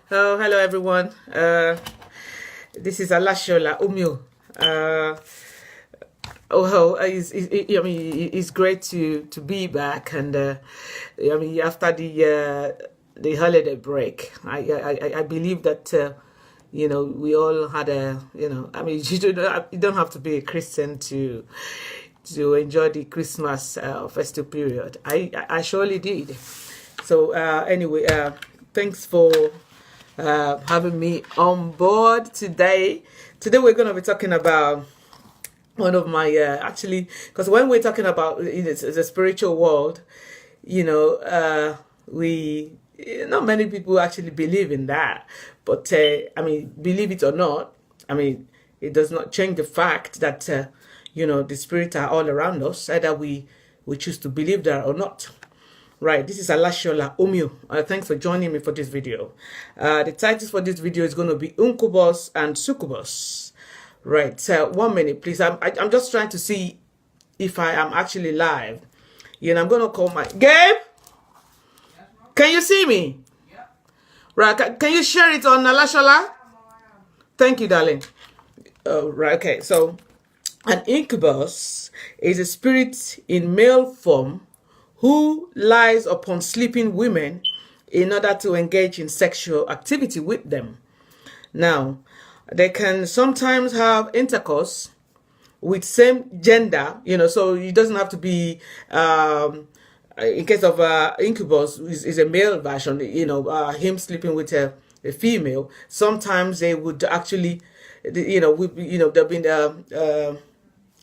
Oh, hello everyone. This is Alashola Umio. I mean, it's great to be back, and I mean, after the holiday break, I believe that we all had I mean, you don't have to be a Christian to enjoy the Christmas festive period. I surely did. So anyway, thanks for having me on board today. Today we're going to be talking about one of my actually, because when we're talking about the spiritual world, we not many people actually believe in that. But I mean, believe it or not, I mean, it does not change the fact that the spirits are all around us, either we choose to believe that or not. Right, this is Alashola Omio. Thanks for joining me for this video. The titles for this video is going to be Incubus and Succubus. Right, so 1 minute, please. I'm just trying to see if I am actually live. I'm going to call my... Gabe? Can you see me? Right, can you share it on Alashola? Thank you, darling. Right, okay, so an incubus is a spirit in male form who lies upon sleeping women in order to engage in sexual activity with them. Now, they can sometimes have intercourse with same gender, so it doesn't have to be, in case of incubus, is a male version, him sleeping with a female. Sometimes they would actually, there've been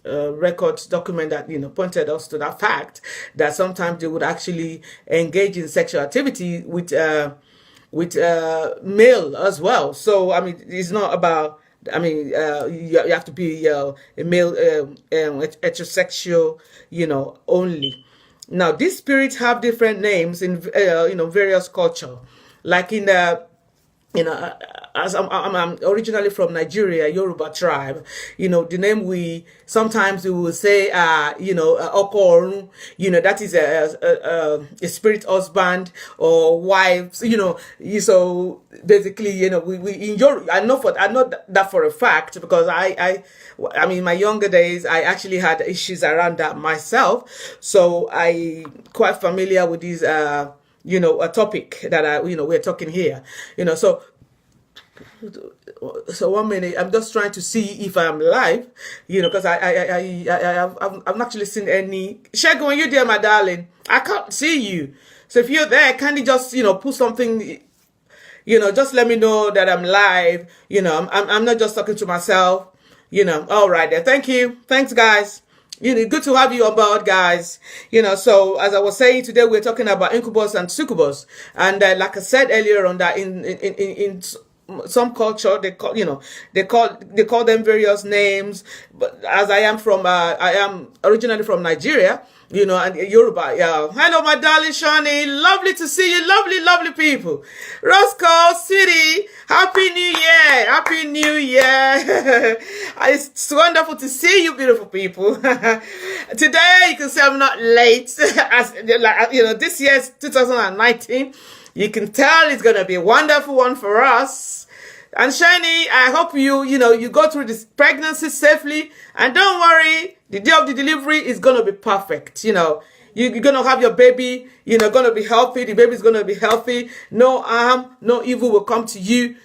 records document that pointed us to that fact that sometimes they would actually engage in sexual activity with male as well. So I mean, it's not about. I mean, you have to be a male heterosexual, only. Now, these spirits have different names in various culture, like in the as I'm originally from Nigeria, Yoruba tribe, the name sometimes we will say, Okorun, that is a spirit husband or wife, so basically, we in Yoruba, I know that for a fact because I mean, in my younger days, I actually had issues around that myself. So I quite familiar with these, a topic that we're talking here, so 1 minute, I'm just trying to see if I'm live, because I've not actually seen any. Shagun, are you there, my darling? I can't see you. So if you're there, can you just, put something, just let me know that I'm live. I'm not just talking to myself, all right there. Thank you. Thanks, guys. Good to have you on board, guys. So as I was saying, today we're talking about incubus and succubus, and like I said earlier on, that in some culture they call them various names. But as I am originally from Nigeria, and Yoruba. Yeah. Hello, my darling Shani. Lovely to see you. Lovely people. Roscoe City. Happy New Year. Happy New Year. It's wonderful to see you, beautiful people. Today, you can say I'm not late. As this year's 2019. You can tell it's going to be a wonderful one for us. And Shani, I hope you go through this pregnancy safely. And don't worry, the day of the delivery is going to be perfect. You're going to have your baby, going to be healthy. The baby's going to be healthy. No harm, no evil will come to you.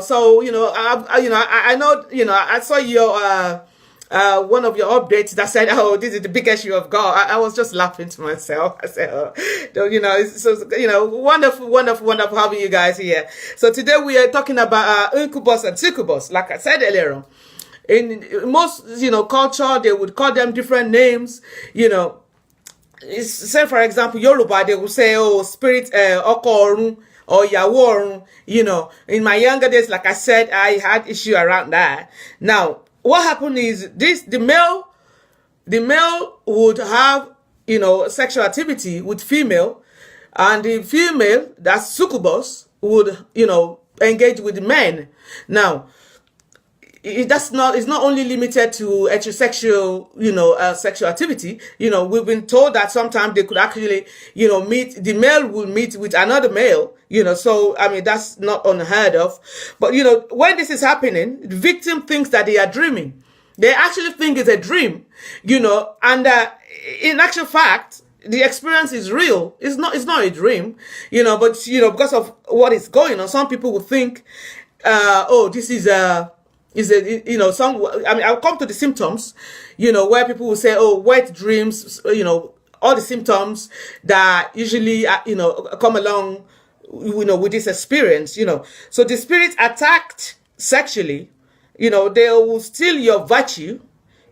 So, I know, I saw your, one of your updates that said, "Oh, this is the biggest you have got." I was just laughing to myself. I said, "Oh, wonderful having you guys here." So today we are talking about incubus and succubus. Like I said earlier on, in most culture they would call them different names. Say for example Yoruba, they would say, "Oh, spirit Okorun." Or Yaworun. In my younger days, like I said, I had issue around that. Now, what happened is the male would have, sexual activity with female, and the female, that's succubus, would, engage with men. Now, that's not, it's not only limited to heterosexual, sexual activity. We've been told that sometimes they could actually, the male will meet with another male, so, I mean, that's not unheard of. But, when this is happening, the victim thinks that they are dreaming. They actually think it's a dream, and in actual fact, the experience is real. It's not a dream, but, because of what is going on, some people will think, this is some, I mean, I'll come to the symptoms, where people will say, oh, wet dreams, all the symptoms that usually, come along, with this experience, So the spirit attacked sexually, they will steal your virtue,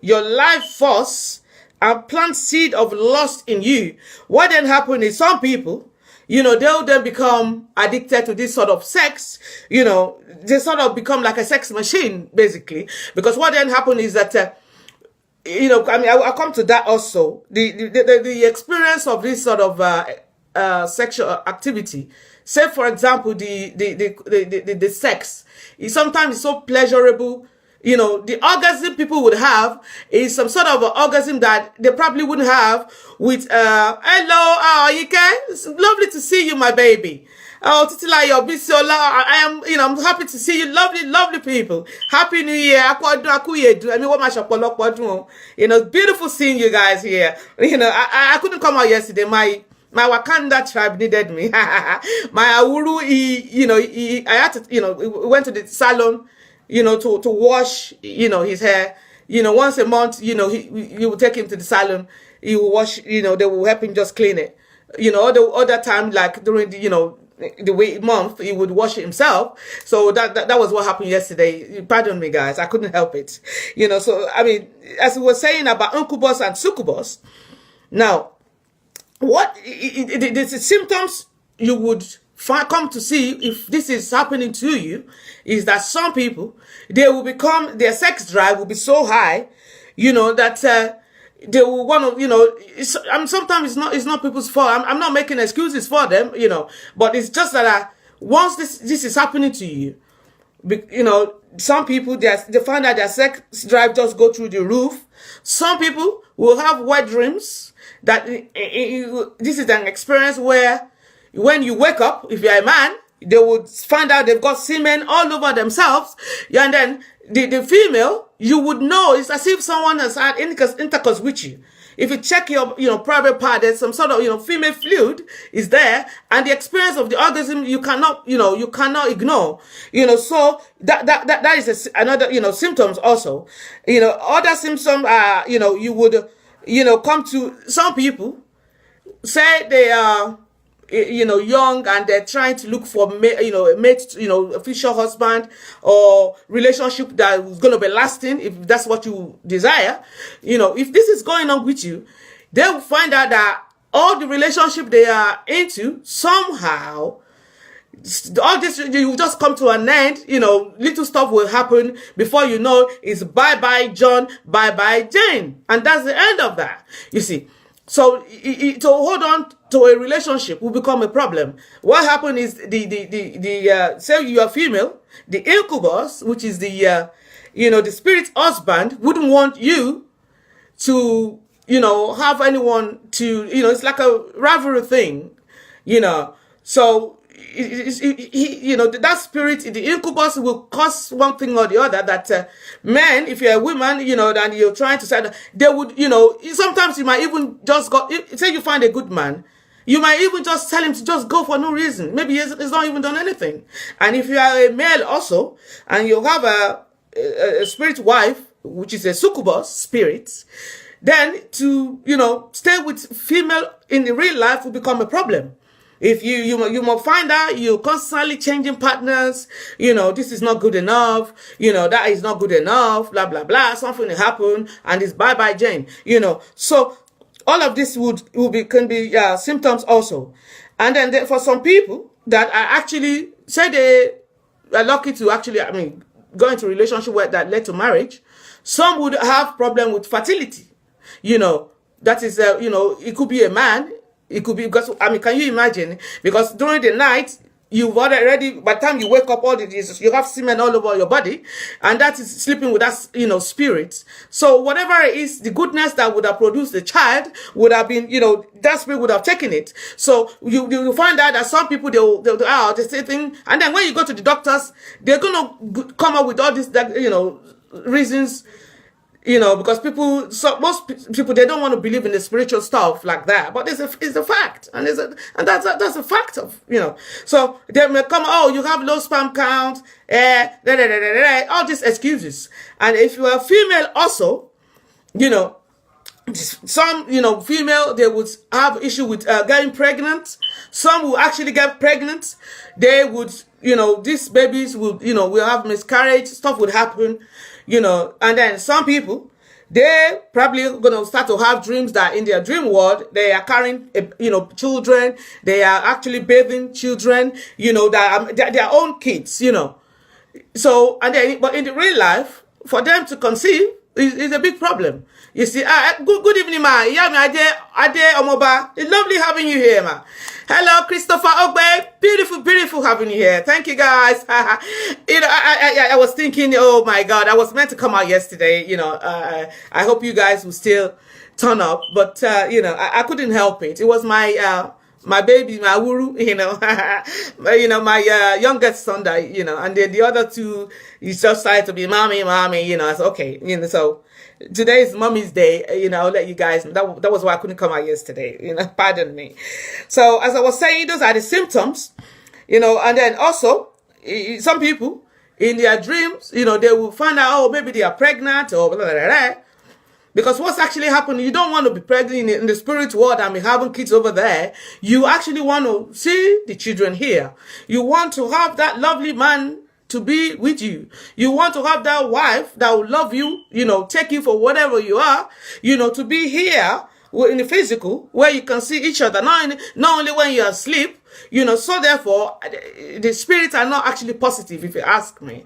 your life force, and plant seed of lust in you. What then happens is some people, they'll then become addicted to this sort of sex, they sort of become like a sex machine, basically. Because what then happens is that, I mean, I'll come to that also. The experience of this sort of sexual activity, say for example, the sex, is sometimes so pleasurable. The orgasm people would have is some sort of orgasm that they probably wouldn't have with, hello, Ike, it's lovely to see you, my baby. Oh, Titilayo, Bisola, I am, I'm happy to see you, lovely people. Happy New Year. I mean, what my beautiful seeing you guys here. I couldn't come out yesterday. My Wakanda tribe needed me. My Awuru, I had to, we went to the salon, to wash, his hair, once a month, you will take him to the salon, he will wash, they will help him just clean it. The other time, like during the month, he would wash it himself. So that was what happened yesterday. Pardon me, guys. I couldn't help it. So, I mean, as we were saying about Incubus and Sucubus, now, what, the symptoms you would come to see if this is happening to you is that some people, their sex drive will be so high, that they will want to, sometimes it's not people's fault. I'm not making excuses for them, but it's just that once this is happening to you, some people, they find that their sex drive just go through the roof. Some people will have wet dreams that this is an experience where when you wake up, if you're a man, they would find out they've got semen all over themselves. And then the female, you would know, it's as if someone has had intercourse with you. If you check your, private part, there's some sort of, female fluid is there. And the experience of the orgasm, you cannot ignore. So that is another, symptoms also. Other symptoms are, you would, come to some people, say they are, young and they're trying to look for, a mate, a future husband or relationship that is going to be lasting, if that's what you desire. If this is going on with you, they will find out that all the relationship they are into, somehow, all this, you just come to an end, little stuff will happen before you know it's bye-bye John, bye-bye Jane. And that's the end of that, you see. So to hold on to a relationship will become a problem. What happened is say you are female, the incubus, which is the spirit husband, wouldn't want you to, have anyone to, it's like a rivalry thing, So, that spirit, the incubus will cause one thing or the other that men, if you're a woman, and you're trying to say, they would, sometimes you might even just go, say you find a good man, you might even just tell him to just go for no reason. Maybe he's not even done anything. And if you are a male also, and you have a spirit wife, which is a succubus spirit, then to, stay with female in the real life will become a problem. If you might find out you're constantly changing partners, this is not good enough, that is not good enough, blah, blah, blah, something will happen, and it's bye-bye Jane, So all of this can be symptoms also. And then for some people that are actually, say they are lucky to actually, go into a relationship that led to marriage, some would have problem with fertility, that is, it could be a man. It could be because, can you imagine? Because during the night, you've already, by the time you wake up, all the diseases, you have semen all over your body, and that is sleeping with that, spirit. So whatever it is, the goodness that would have produced the child would have been, that spirit would have taken it. So you find out that some people, they say thing, and then when you go to the doctors, they're gonna come up with all these, reasons, because most people, they don't want to believe in the spiritual stuff like that, but it's a fact, and that's a fact of, so they may come, oh, you have low sperm count, all these excuses. And if you are female also, some, female, they would have issue with getting pregnant. Some will actually get pregnant. They would, these babies would, will have miscarriage, stuff would happen, and then some people, they probably gonna start to have dreams that in their dream world, they are carrying, children, they are actually bathing children, that are their own kids, So, and then, but in the real life, for them to conceive is a big problem. You see, good evening, ma. Yeah, Ade Omoba. It's lovely having you here, ma. Hello, Christopher Ogbe. Beautiful having you here. Thank you, guys. I was thinking, oh my God, I was meant to come out yesterday. I hope you guys will still turn up, but I couldn't help it. It was my baby, my wuru, my youngest son that, and then the other two, he just decided to be mommy, I said, okay, so today is mommy's day, I'll let you guys, that was why I couldn't come out yesterday, pardon me. So as I was saying, those are the symptoms, and then also, some people, in their dreams, they will find out, oh, maybe they are pregnant, or blah, blah, blah, blah. Because what's actually happening, you don't want to be pregnant in the spirit world and be having kids over there. You actually want to see the children here. You want to have that lovely man to be with you. You want to have that wife that will love you, take you for whatever you are, to be here in the physical, where you can see each other, not only when you're asleep, so therefore, the spirits are not actually positive, if you ask me,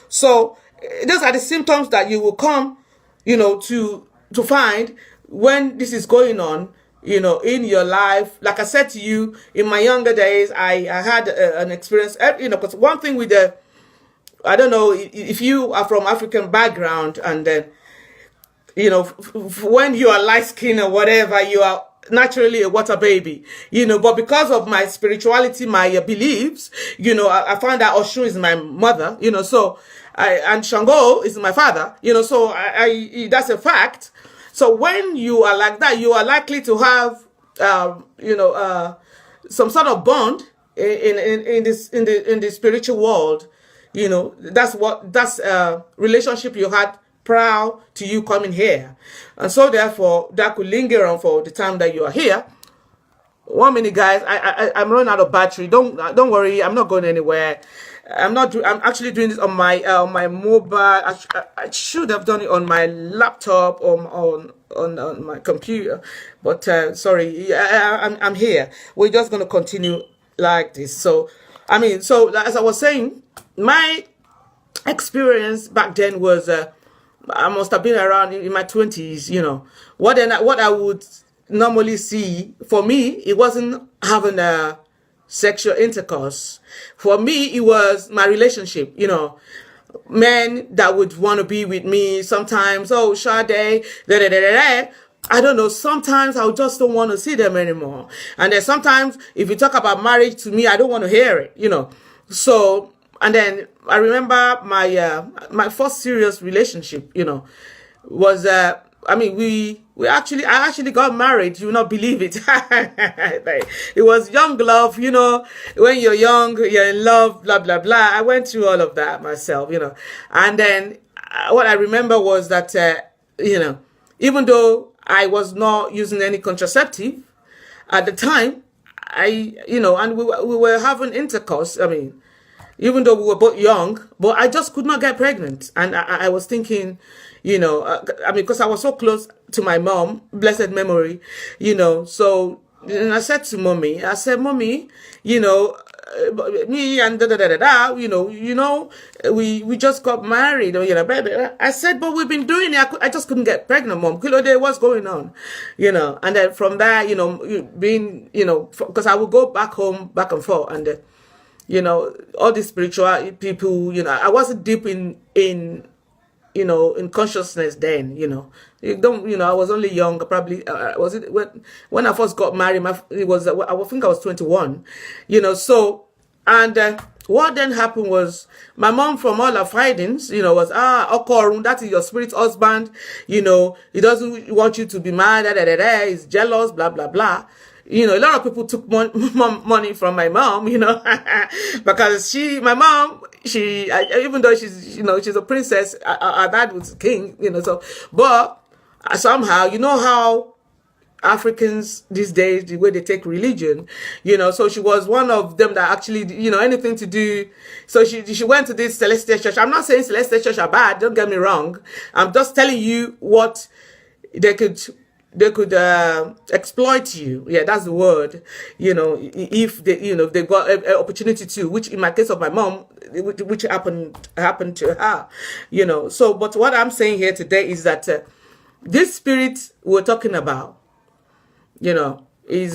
So, those are the symptoms that you will come to find when this is going on, in your life. Like I said to you, in my younger days, I had an experience, because one thing with I don't know if you are from African background, and then, when you are light skinned or whatever, you are naturally a water baby, but because of my spirituality, my beliefs, I found that Oshun is my mother, so and Shango is my father, so I that's a fact. So when you are like that, you are likely to have, some sort of bond in the spiritual world, that's relationship you had prior to you coming here, and so therefore that could linger on for the time that you are here. 1 minute, guys. I'm running out of battery. Don't worry. I'm not going anywhere. I'm actually doing this on my mobile. I should have done it on my laptop or on my computer, but sorry. I'm here. We're just gonna continue like this. So, so as I was saying, my experience back then was I must have been around in my 20s. What I would normally see, for me, it wasn't having a sexual intercourse. For me, it was my relationship, men that would want to be with me sometimes. Oh, Sade, I don't know. Sometimes I just don't want to see them anymore. And then sometimes if you talk about marriage to me, I don't want to hear it, So, and then I remember my first serious relationship, was, I actually got married. You will not believe it. It was young love, when you're young, you're in love, blah, blah, blah. I went through all of that myself, and then what I remember was that, even though I was not using any contraceptive at the time, and we were having intercourse. Even though we were both young, but I just could not get pregnant. And I was thinking, because I was so close to my mom, blessed memory, so and I said to mommy, mommy, me and we just got married, baby. I said, but we've been doing it. I just couldn't get pregnant, mom. What's going on, and then from there, being, because I would go back home, back and forth, and all these spiritual people, I wasn't deep in in consciousness then, you don't, I was only young, probably, was it when I first got married, it was, I think I was 21, so, and, what then happened was my mom, from all her findings, was, Okorun, that is your spirit husband, he doesn't want you to be mad, he's jealous, blah, blah, blah. A lot of people took money from my mom, because my mom, even though she's, she's a princess, her dad was king, so, but somehow, how Africans these days, the way they take religion, so she was one of them that actually, anything to do. So she went to this Celestial Church. I'm not saying Celestial Church are bad, don't get me wrong. I'm just telling you what they could exploit you. Yeah, that's the word. If they, if they got an opportunity to, which in my case of my mom, which happened to her. So, but what I'm saying here today is that this spirit we're talking about, is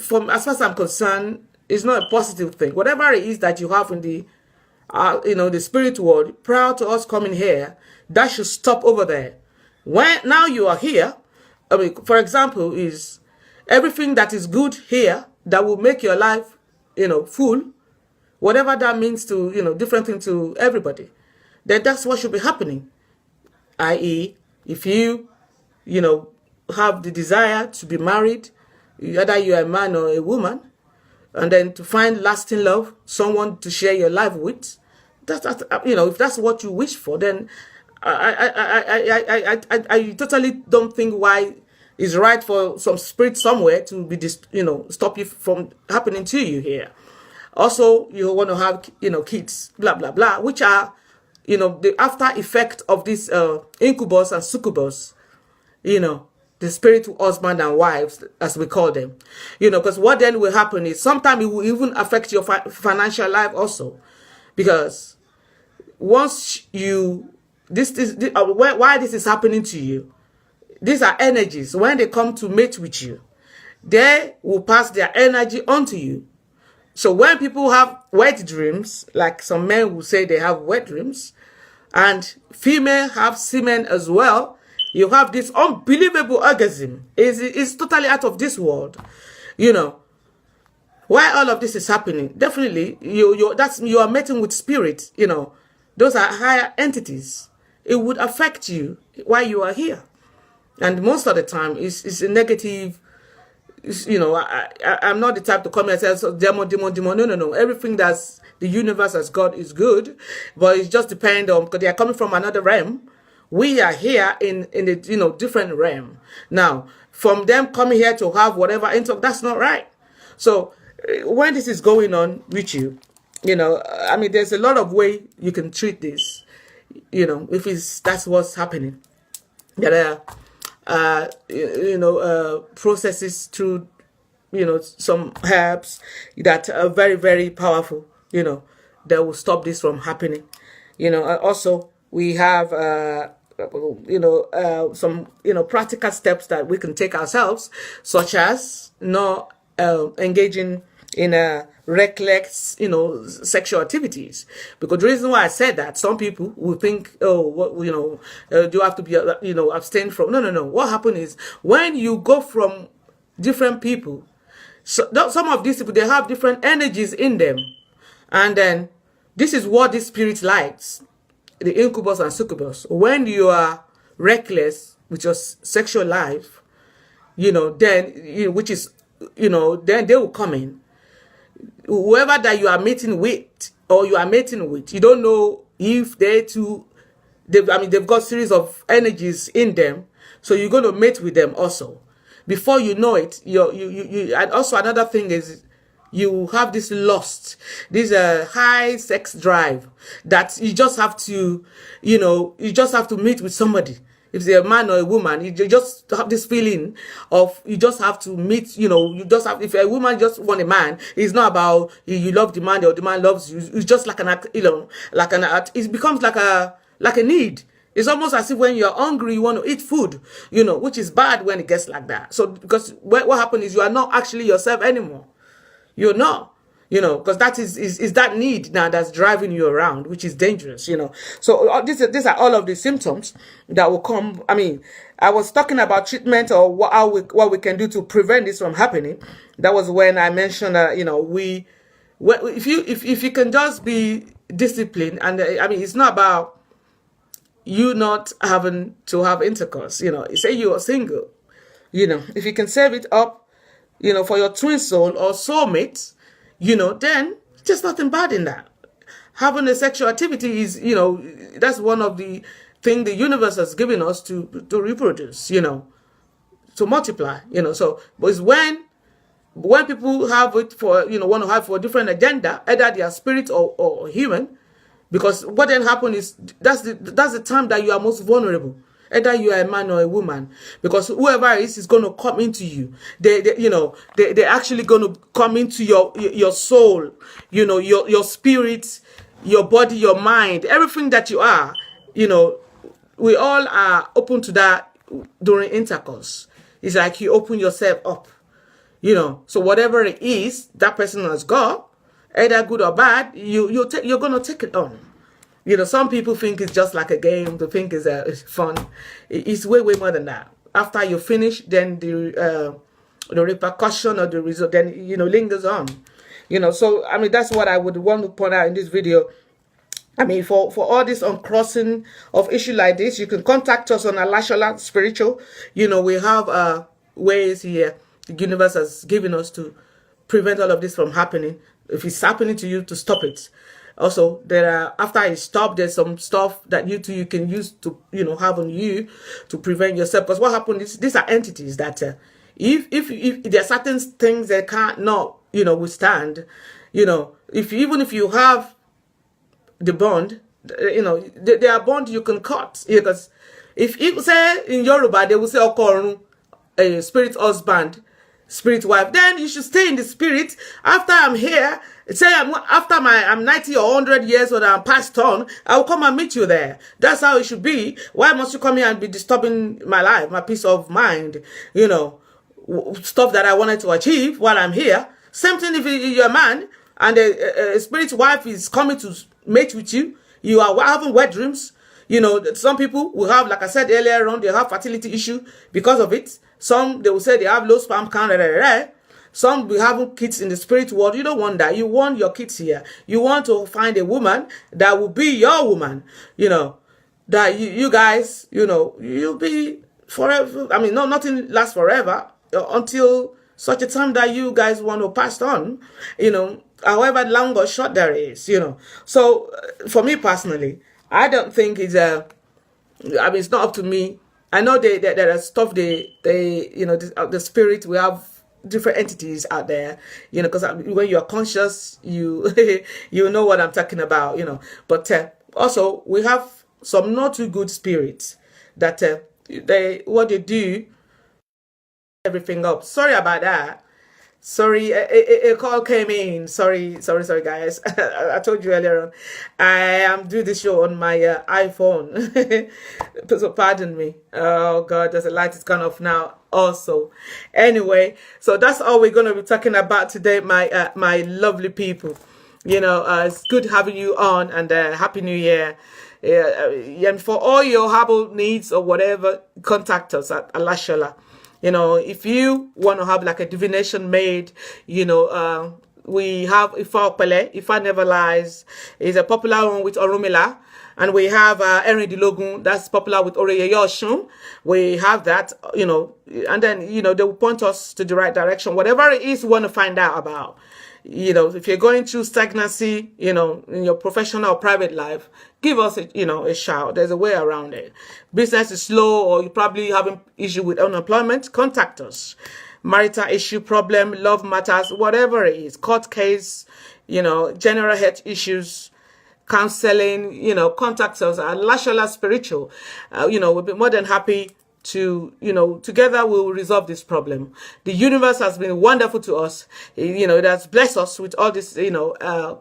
from as far as I'm concerned, is not a positive thing. Whatever it is that you have in the, the spirit world, prior to us coming here, that should stop over there. When now you are here. I mean, for example, is everything that is good here that will make your life, full, whatever that means to, different thing to everybody, then that's what should be happening. I.e., if you, have the desire to be married, whether you're a man or a woman, and then to find lasting love, someone to share your life with, that's if that's what you wish for, then I totally don't think why it's right for some spirit somewhere to be stop you from happening to you here. Also, you want to have kids, blah blah blah, which are the after effect of this incubus and succubus, the spiritual husband and wives, as we call them, because what then will happen is sometimes it will even affect your financial life also, because once you why this is happening to you, these are energies. When they come to mate with you, they will pass their energy onto you. So when people have wet dreams, like some men will say they have wet dreams, and female have semen as well, you have this unbelievable orgasm. It's totally out of this world. Why all of this is happening? Definitely, you are meeting with spirit. Those are higher entities. It would affect you while you are here, and most of the time, it's a negative. I'm not the type to come and say, so demon. No. Everything that's the universe as God is good, but it just depends on, because they are coming from another realm. We are here in a different realm. Now, from them coming here to have whatever that's not right. So when this is going on with you, there's a lot of way you can treat this. If that's what's happening. There are processes through, some herbs that are very, very powerful, that will stop this from happening. Also we have, some, practical steps that we can take ourselves, such as not engaging in reckless, sexual activities. Because the reason why I said that, some people will think, oh, what, do you have to be, abstain from? No. What happens is when you go from different people, so some of these people, they have different energies in them. And then this is what this spirit likes, the incubus and succubus. When you are reckless with your sexual life, then, which is, then they will come in. Whoever that you are meeting with, or you are mating with, you don't know if they've got series of energies in them, so you're going to mate with them also. Before you know it, you and also another thing is you have this lust, this high sex drive that you just have to, meet with somebody. If they're a man or a woman, you just have this feeling of you just have to meet, if a woman just want a man, it's not about you love the man or the man loves you. It's just like it becomes like a need. It's almost as if when you're hungry, you want to eat food, which is bad when it gets like that. So because what happens is you are not actually yourself anymore. You're not. because that is that need now that's driving you around, which is dangerous, So these are all of the symptoms that will come. I mean, I was talking about treatment or what we can do to prevent this from happening. That was when I mentioned that, if you can just be disciplined, and I mean, it's not about you not having to have intercourse. Say you are single, if you can save it up, for your twin soul or soulmate, then there's nothing bad in that. Having a sexual activity is, that's one of the things the universe has given us to reproduce, to multiply, So, but it's when people have it for, want to have for a different agenda, either they are spirit or human, because what then happens is that's the time that you are most vulnerable. Either you are a man or a woman, because whoever is going to come into you. They're actually going to come into your soul, your spirit, your body, your mind, everything that you are. We all are open to that during intercourse. It's like you open yourself up, So whatever it is that person has got, either good or bad, you're going to take it on. Some people think it's just like a game. They think it's fun. It's way more than that. After you finish, then the repercussion or the result then lingers on. So I mean, that's what I would want to point out in this video. I mean, for all this uncrossing of issue like this, you can contact us on Alashola Spiritual. We have ways here the universe has given us to prevent all of this from happening. If it's happening to you, to stop it. Also, after it stops, there's some stuff that you can use to have on you to prevent yourself. Because what happens is these are entities that if there are certain things that can't not withstand, even if you have the bond, there are bond you can cut, because if say in Yoruba they will say okorun, a spirit husband, spirit wife, then you should stay in the spirit. After I'm here, say I'm 90 or 100 years or I'm passed on, I will come and meet you there. That's how it should be. Why must you come here and be disturbing my life, my peace of mind, stuff that I wanted to achieve while I'm here? Same thing if you're a man and a spirit wife is coming to mate with you, you are having wet dreams. Some people will have, like I said earlier on, they have fertility issue because of it. Some, they will say they have low sperm count. Some will have kids in the spirit world. You don't want that. You want your kids here. You want to find a woman that will be your woman. That you guys, you'll be forever. I mean, nothing lasts forever until such a time that you guys want to pass on. However long or short there is. So for me personally, I don't think it's it's not up to me. I know there are stuff the spirit, we have different entities out there, because when you're conscious, you you know what I'm talking about, But also we have some not too good spirits that what they do, everything up. Sorry about that. Sorry, a call came in. Sorry, guys. I told you earlier on, I am doing this show on my iPhone. So pardon me. Oh God, there's a light is gone off now. Also, anyway, so that's all we're going to be talking about today, my lovely people. It's good having you on, and Happy New Year. And for all your herbal needs or whatever, contact us at Alashola. If you want to have like a divination made, we have Ifa Opele, Ifa Never Lies, is a popular one with Orumila. And we have Erin Dilogun, that's popular with Oreye Yoshun. We have that, and then, they will point us to the right direction. Whatever it is you want to find out about. If you're going through stagnancy, in your professional or private life, give us a shout. There's a way around it. Business is slow, or you're probably having issue with unemployment, contact us. Marital issue, problem, love matters, whatever it is, court case, general health issues, counseling, contact us at Lashola Spiritual. We'll be more than happy to, together we'll resolve this problem. The universe has been wonderful to us. It has blessed us with all this,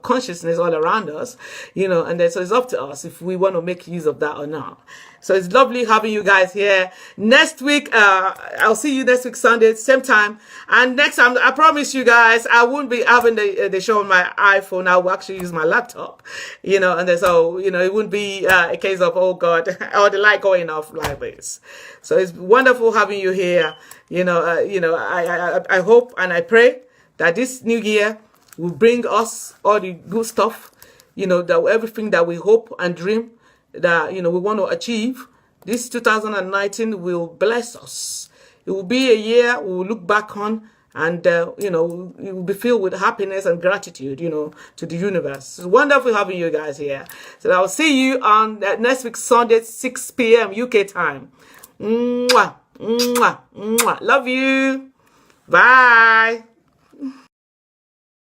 consciousness all around us, and then, so it's up to us if we want to make use of that or not. So it's lovely having you guys here. Next week, I'll see you next week, Sunday, same time. And next time, I promise you guys, I won't be having the show on my iPhone. I will actually use my laptop, and then, so, it wouldn't be a case of, oh God, or the light going off like this. So it's wonderful having you here. I hope and I pray that this new year will bring us all the good stuff, that everything that we hope and dream that, we want to achieve. This 2019 will bless us. It will be a year we will look back on, and, it will be filled with happiness and gratitude, to the universe. It's wonderful having you guys here. So I'll see you on next week, Sunday, 6 p.m. UK time. Mwah, mwah, mwah. Love you. Bye.